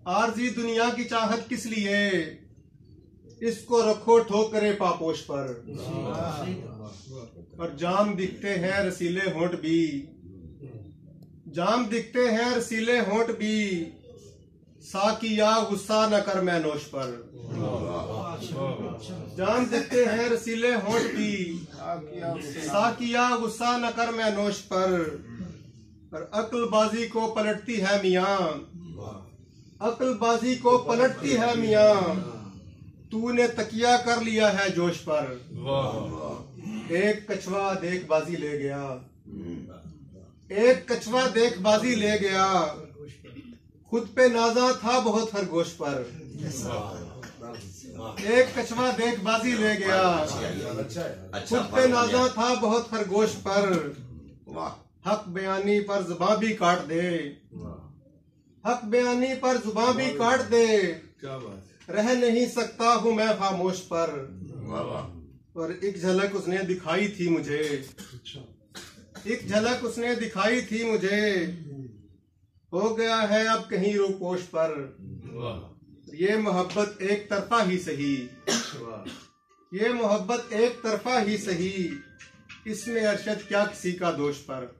RG दुनिया की चाहत किस लिए, इसको रखो ठोकरे पापोश पर। और जाम दिखते हैं रसीले होंठ भी, जाम दिखते हैं रसीले होंठ भी, साकिया गुस्सा न कर मैं नोश पर। जाम दिखते हैं रसीले होंठ भी, साकिया गुस्सा न कर मैं नोश पर। और अक्लबाजी को पलटती है मियाँ, अक्लबाजी को पलटती है मियाँ, तूने तकिया कर लिया है जोश पर। एक कछुआ देख बाजी ले गया, एक कछुआ देख बाजी ले गया, खुद पे नाजा था बहुत खरगोश पर। एक कछुआ देख बाजी ले गया, खुद पे नाजा था बहुत खरगोश पर। हक बयानी पर जुबान भी काट दे, हक बयानी पर जुबान भी काट दे, रह नहीं सकता हूँ मैं खामोश पर। और एक झलक उसने दिखाई थी मुझे, एक झलक उसने दिखाई थी मुझे, हो गया है अब कहीं रूपोश पर। ये मोहब्बत एक तरफा ही सही, ये मोहब्बत एक तरफा ही सही, इसमें अरशद क्या किसी का दोष पर।